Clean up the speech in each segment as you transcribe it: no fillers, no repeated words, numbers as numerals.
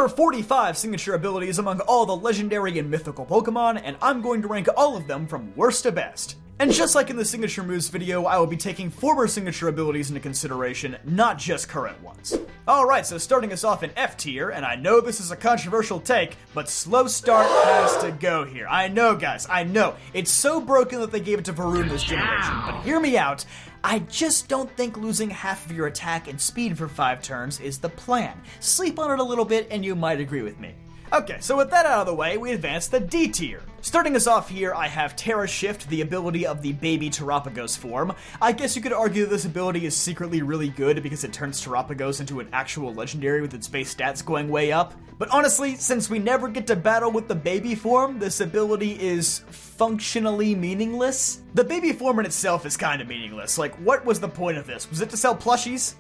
There are 45 signature abilities among all the legendary and mythical Pokemon, and I'm going to rank all of them from worst to best. And just like in the signature moves video, I will be taking former signature abilities into consideration, not just current ones. Alright, so starting us off in F tier, and I know this is a controversial take, but slow start has to go here. I know guys, I know. It's so broken that they gave it to Varun this generation, but hear me out. I just don't think losing half of your attack and speed for 5 turns is the plan. Sleep on it a little bit and you might agree with me. Okay, so with that out of the way, we advance to D tier. Starting us off here, I have Terra Shift, the ability of the baby Terapagos form. I guess you could argue this ability is secretly really good because it turns Terapagos into an actual legendary with its base stats going way up. But honestly, since we never get to battle with the baby form, this ability is functionally meaningless. The baby form in itself is kind of meaningless. Like, what was the point of this? Was it to sell plushies?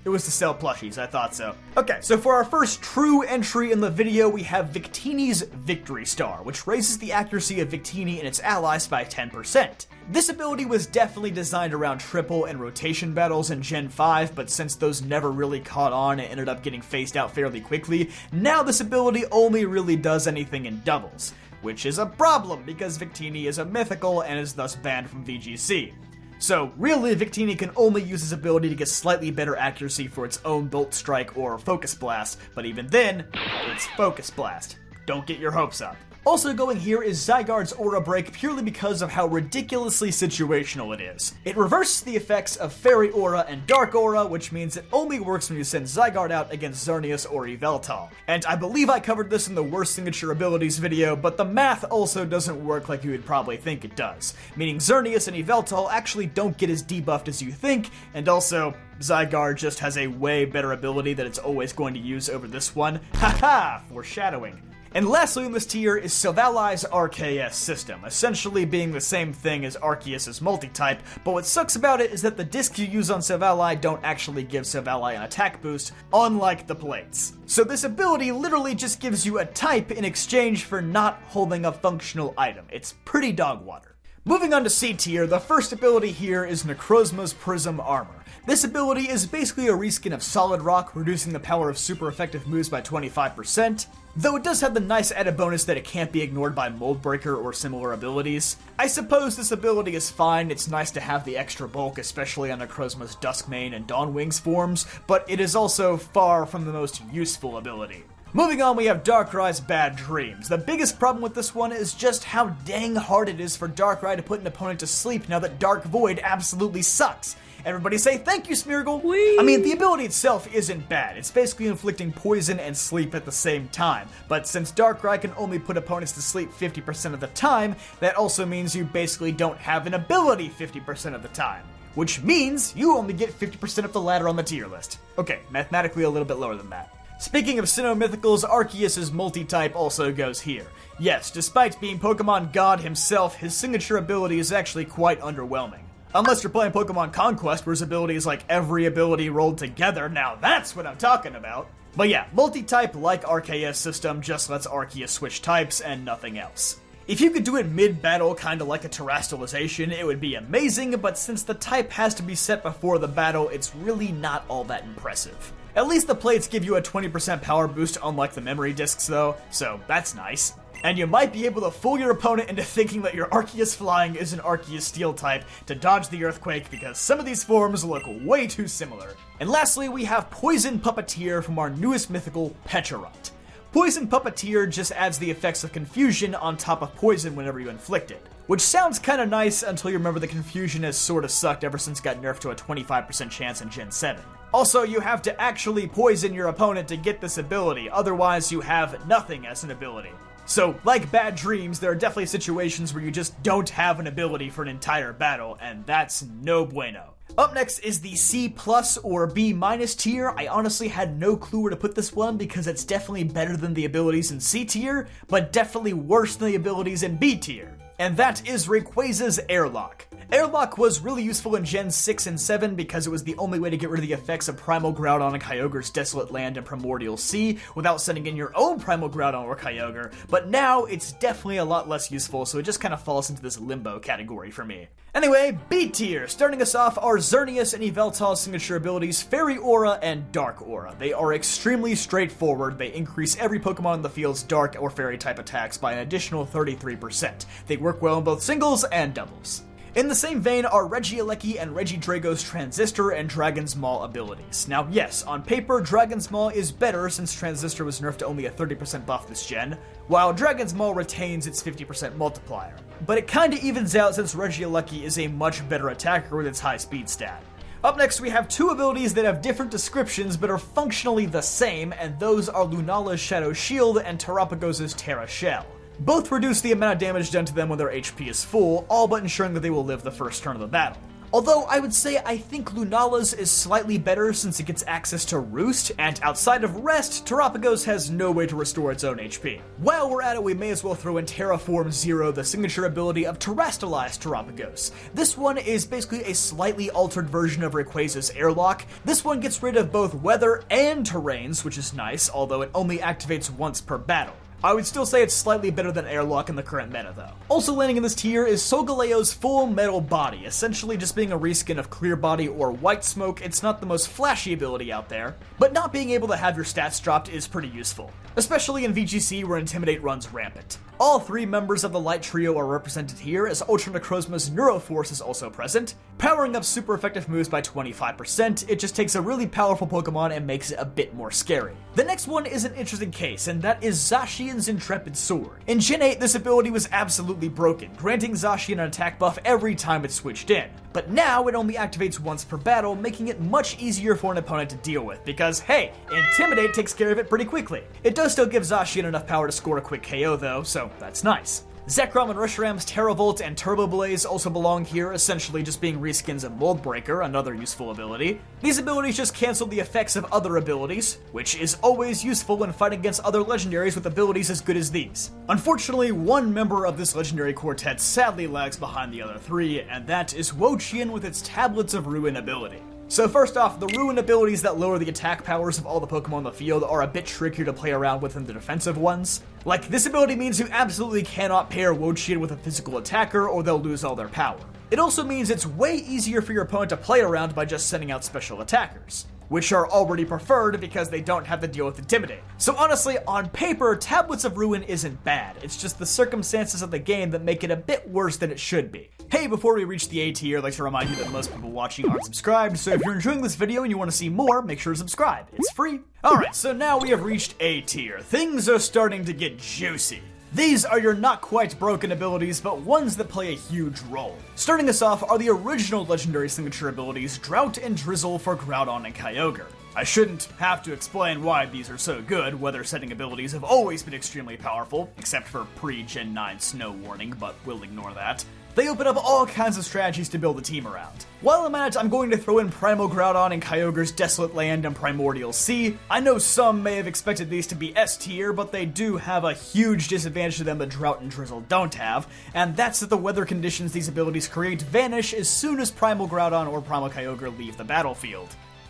It was to sell plushies, I thought so. Okay, so for our first true entry in the video, we have Victini's Victory Star, which raises the accuracy of Victini and its allies by 10%. This ability was definitely designed around triple and rotation battles in Gen 5, but since those never really caught on and ended up getting phased out fairly quickly, now this ability only really does anything in doubles, which is a problem because Victini is a mythical and is thus banned from VGC. So, really, Victini can only use his ability to get slightly better accuracy for its own Bolt Strike or Focus Blast, but even then, it's Focus Blast. Don't get your hopes up. Also going here is Zygarde's Aura Break purely because of how ridiculously situational it is. It reverses the effects of Fairy Aura and Dark Aura, which means it only works when you send Zygarde out against Xerneas or Yveltal. And I believe I covered this in the worst signature abilities video, but the math also doesn't work like you would probably think it does. Meaning Xerneas and Yveltal actually don't get as debuffed as you think, and also, Zygarde just has a way better ability that it's always going to use over this one. Haha! Foreshadowing. And lastly in this tier is Silvali's RKS system, essentially being the same thing as Arceus' multi-type, but what sucks about it is that the discs you use on Silvally don't actually give Silvally an attack boost, unlike the plates. So this ability literally just gives you a type in exchange for not holding a functional item. It's pretty dog water. Moving on to C tier, the first ability here is Necrozma's Prism Armor. This ability is basically a reskin of Solid Rock, reducing the power of super effective moves by 25%, though it does have the nice added bonus that it can't be ignored by Mold Breaker or similar abilities. I suppose this ability is fine, it's nice to have the extra bulk, especially on Necrozma's Duskmane and Dawnwings forms, but it is also far from the most useful ability. Moving on, we have Darkrai's Bad Dreams. The biggest problem with this one is just how dang hard it is for Darkrai to put an opponent to sleep now that Dark Void absolutely sucks. Everybody say thank you, Smeargle! Whee! I mean, the ability itself isn't bad. It's basically inflicting poison and sleep at the same time. But since Darkrai can only put opponents to sleep 50% of the time, that also means you basically don't have an ability 50% of the time. Which means you only get 50% of the ladder on the tier list. Okay, mathematically a little bit lower than that. Speaking of Sinnoh-Mythicals, Arceus' multi-type also goes here. Yes, despite being Pokemon God himself, his signature ability is actually quite underwhelming. Unless you're playing Pokemon Conquest, where his ability is like every ability rolled together, now that's what I'm talking about. But yeah, multi-type like Arceus system just lets Arceus switch types and nothing else. If you could do it mid-battle, kinda like a terastallization, it would be amazing, but since the type has to be set before the battle, it's really not all that impressive. At least the plates give you a 20% power boost unlike the memory discs though, so that's nice. And you might be able to fool your opponent into thinking that your Arceus Flying is an Arceus Steel type to dodge the Earthquake because some of these forms look way too similar. And lastly, we have Poison Puppeteer from our newest mythical, Pecharunt. Poison Puppeteer just adds the effects of confusion on top of poison whenever you inflict it. Which sounds kinda nice until you remember the confusion has sorta sucked ever since it got nerfed to a 25% chance in Gen 7. Also, you have to actually poison your opponent to get this ability, otherwise you have nothing as an ability. So, like Bad Dreams, there are definitely situations where you just don't have an ability for an entire battle, and that's no bueno. Up next is the C+ or B- tier. I honestly had no clue where to put this one because it's definitely better than the abilities in C tier, but definitely worse than the abilities in B tier. and that is Rayquaza's Airlock. Airlock was really useful in Gen 6 and 7 because it was the only way to get rid of the effects of Primal Groudon and Kyogre's Desolate Land and Primordial Sea without sending in your own Primal Groudon or Kyogre, but now it's definitely a lot less useful, so it just kind of falls into this limbo category for me. Anyway, B tier. Starting us off are Xerneas and Yveltal's signature abilities, Fairy Aura and Dark Aura. They are extremely straightforward. They increase every Pokemon in the field's Dark or Fairy type attacks by an additional 33%. They work well in both singles and doubles. In the same vein are Regieleki and Regidrago's Transistor and Dragon's Maw abilities. Now yes, on paper, Dragon's Maw is better since Transistor was nerfed to only a 30% buff this gen, while Dragon's Maw retains its 50% multiplier. But it kinda evens out since Regieleki is a much better attacker with its high speed stat. Up next, we have two abilities that have different descriptions but are functionally the same, and those are Lunala's Shadow Shield and Terrapagos' Terra Shell. Both reduce the amount of damage done to them when their HP is full, all but ensuring that they will live the first turn of the battle. Although I would say I think Lunala's is slightly better since it gets access to Roost, and outside of Rest, Terrapagos has no way to restore its own HP. While we're at it, we may as well throw in Terraform Zero, the signature ability of Terrestrialize Terrapagos. This one is basically a slightly altered version of Rayquaza's Airlock. This one gets rid of both weather and terrains, which is nice, although it only activates once per battle. I would still say it's slightly better than Airlock in the current meta, though. Also landing in this tier is Solgaleo's Full Metal Body, essentially just being a reskin of Clear Body or White Smoke. It's not the most flashy ability out there, but not being able to have your stats dropped is pretty useful, especially in VGC where Intimidate runs rampant. All three members of the Light Trio are represented here, as Ultra Necrozma's Neuroforce is also present. Powering up super effective moves by 25%, it just takes a really powerful Pokemon and makes it a bit more scary. The next one is an interesting case, and that is Zacian's Intrepid Sword. In Gen 8, this ability was absolutely broken, granting Zacian an attack buff every time it switched in. But now it only activates once per battle, making it much easier for an opponent to deal with, because hey, Intimidate takes care of it pretty quickly. It does still give Zacian enough power to score a quick KO though, so that's nice. Zekrom and Reshiram's Terravolt and Turbo Blaze also belong here, essentially just being reskins of Mold Breaker, another useful ability. These abilities just cancel the effects of other abilities, which is always useful when fighting against other legendaries with abilities as good as these. Unfortunately, one member of this legendary quartet sadly lags behind the other three, and that is Wo-Chien with its Tablets of Ruin ability. So first off, the Ruin abilities that lower the attack powers of all the Pokemon in the field are a bit trickier to play around with than the defensive ones. Like, this ability means you absolutely cannot pair Wo-Chien with a physical attacker or they'll lose all their power. It also means it's way easier for your opponent to play around by just sending out special attackers, which are already preferred because they don't have to deal with Intimidate. So honestly, on paper, Tablets of Ruin isn't bad. It's just the circumstances of the game that make it a bit worse than it should be. Hey, before we reach the A tier, I'd like to remind you that most people watching aren't subscribed, so if you're enjoying this video and you want to see more, make sure to subscribe. It's free. Alright, so now we have reached A tier. Things are starting to get juicy. These are your not quite broken abilities, but ones that play a huge role. Starting us off are the original legendary signature abilities, Drought and Drizzle for Groudon and Kyogre. I shouldn't have to explain why these are so good. Weather setting abilities have always been extremely powerful, except for pre-Gen 9 Snow Warning, but we'll ignore that. They open up all kinds of strategies to build a team around. While I'm at it, I'm going to throw in Primal Groudon and Kyogre's Desolate Land and Primordial Sea. I know some may have expected these to be S tier, but they do have a huge disadvantage to them that Drought and Drizzle don't have, and that's that the weather conditions these abilities create vanish as soon as Primal Groudon or Primal Kyogre leave the battlefield.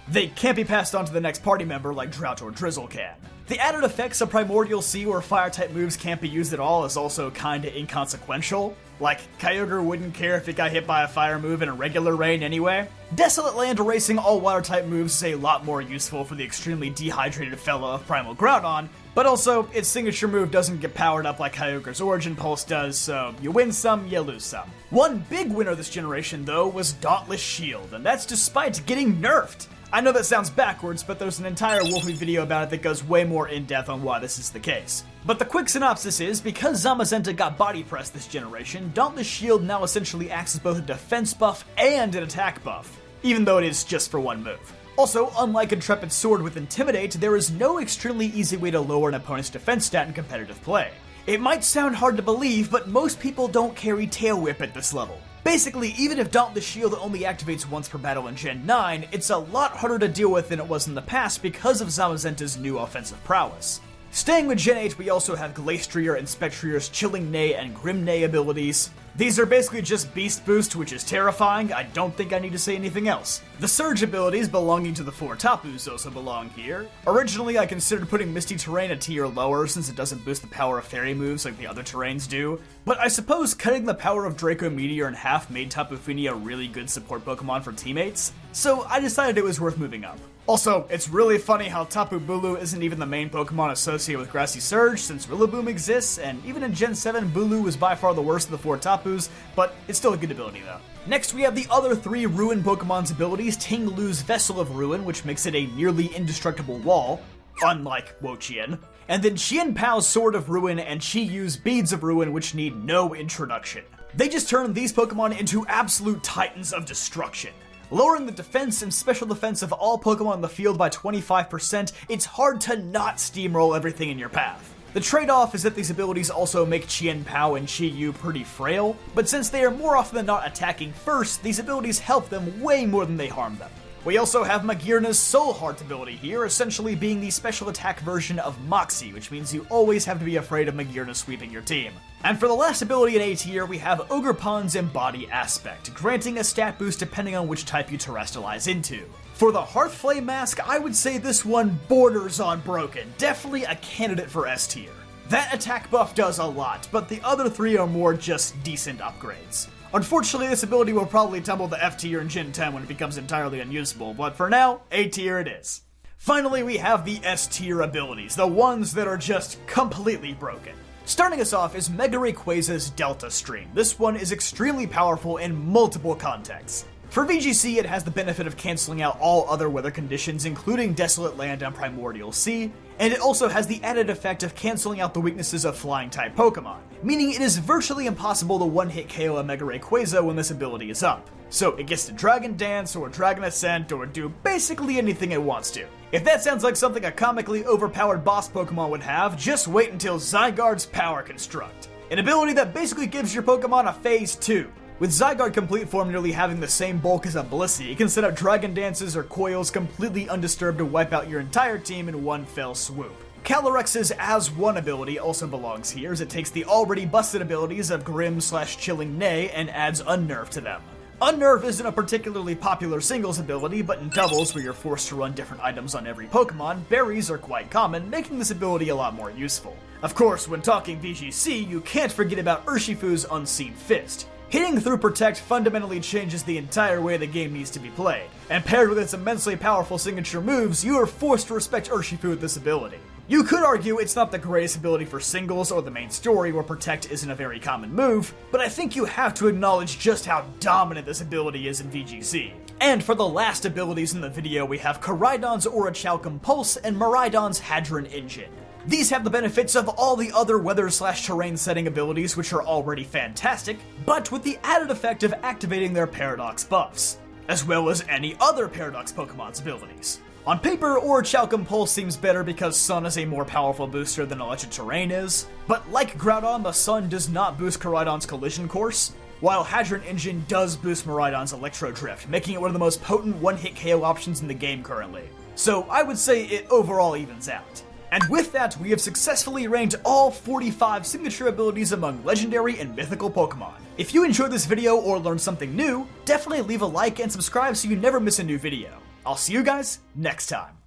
They can't be passed on to the next party member like Drought or Drizzle can. The added effects of Primordial Sea where Fire-type moves can't be used at all is also kinda inconsequential. Like, Kyogre wouldn't care if it got hit by a fire move in a regular rain anyway. Desolate Land erasing all Water-type moves is a lot more useful for the extremely dehydrated fella of Primal Groudon, but also, its signature move doesn't get powered up like Kyogre's Origin Pulse does, so you win some, you lose some. One big winner this generation, though, was Dauntless Shield, and that's despite getting nerfed. I know that sounds backwards, but there's an entire Wolfie video about it that goes way more in-depth on why this is the case. But the quick synopsis is, because Zamazenta got body pressed this generation, Dauntless Shield now essentially acts as both a defense buff and an attack buff, even though it is just for one move. Also, unlike Intrepid Sword with Intimidate, there is no extremely easy way to lower an opponent's defense stat in competitive play. It might sound hard to believe, but most people don't carry Tail Whip at this level. Basically, even if Dauntless Shield only activates once per battle in Gen 9, it's a lot harder to deal with than it was in the past because of Zamazenta's new offensive prowess. Staying with Gen 8, we also have Glastrier and Spectrier's Chilling Neigh and Grim Neigh abilities. These are basically just Beast Boost, which is terrifying. I don't think I need to say anything else. The Surge abilities belonging to the 4 Tapus also belong here. Originally, I considered putting Misty Terrain a tier lower since it doesn't boost the power of fairy moves like the other terrains do, but I suppose cutting the power of Draco Meteor in half made Tapu Fini a really good support Pokemon for teammates, so I decided it was worth moving up. Also, it's really funny how Tapu Bulu isn't even the main Pokemon associated with Grassy Surge, since Rillaboom exists, and even in Gen 7, Bulu was by far the worst of the 4 Tapus, but it's still a good ability though. Next, we have the other 3 Ruin Pokemon's abilities, Ting-Lu's Vessel of Ruin, which makes it a nearly indestructible wall, unlike Wo-Chien, and then Chien-Pao's Sword of Ruin and Chi-Yu's Beads of Ruin, which need no introduction. They just turn these Pokemon into absolute titans of destruction. Lowering the defense and special defense of all Pokemon in the field by 25%, it's hard to not steamroll everything in your path. The trade-off is that these abilities also make Chien-Pao and Chi-Yu pretty frail, but since they are more often than not attacking first, these abilities help them way more than they harm them. We also have Magearna's Soul Heart ability here, essentially being the special attack version of Moxie, which means you always have to be afraid of Magearna sweeping your team. And for the last ability in A tier, we have Ogerpon's Embody Aspect, granting a stat boost depending on which type you terrestrialize into. For the Hearthflame Mask, I would say this one borders on broken, definitely a candidate for S tier. That attack buff does a lot, but the other 3 are more just decent upgrades. Unfortunately, this ability will probably tumble to F tier in Gen 10 when it becomes entirely unusable, but for now, A tier it is. Finally, we have the S tier abilities, the ones that are just completely broken. Starting us off is Mega Rayquaza's Delta Stream. This one is extremely powerful in multiple contexts. For VGC, it has the benefit of canceling out all other weather conditions, including Desolate Land and Primordial Sea, and it also has the added effect of canceling out the weaknesses of Flying-type Pokemon, meaning it is virtually impossible to one-hit KO a Mega Rayquaza when this ability is up. So it gets to Dragon Dance or Dragon Ascent or do basically anything it wants to. If that sounds like something a comically overpowered boss Pokemon would have, just wait until Zygarde's Power Construct, an ability that basically gives your Pokemon a Phase 2. With Zygarde Complete Form nearly having the same bulk as a Blissey, you can set up Dragon Dances or Coils completely undisturbed to wipe out your entire team in one fell swoop. Calyrex's As One ability also belongs here, as it takes the already busted abilities of Grim/Chilling Neigh and adds Unnerve to them. Unnerve isn't a particularly popular singles ability, but in doubles, where you're forced to run different items on every Pokemon, berries are quite common, making this ability a lot more useful. Of course, when talking VGC, you can't forget about Urshifu's Unseen Fist. Hitting through Protect fundamentally changes the entire way the game needs to be played, and paired with its immensely powerful signature moves, you are forced to respect Urshifu with this ability. You could argue it's not the greatest ability for singles or the main story where Protect isn't a very common move, but I think you have to acknowledge just how dominant this ability is in VGC. And for the last abilities in the video, we have Koraidon's Orichalcum Pulse and Miraidon's Hadron Engine. These have the benefits of all the other weather/terrain setting abilities, which are already fantastic, but with the added effect of activating their Paradox buffs, as well as any other Paradox Pokemon's abilities. On paper, Orichalcum Pulse seems better because Sun is a more powerful booster than Electric Terrain is, but like Groudon, the Sun does not boost Koraidon's Collision Course, while Hadron Engine does boost Miraidon's Electro Drift, making it one of the most potent one-hit KO options in the game currently. So I would say it overall evens out. And with that, we have successfully ranked all 45 signature abilities among legendary and mythical Pokemon. If you enjoyed this video or learned something new, definitely leave a like and subscribe so you never miss a new video. I'll see you guys next time.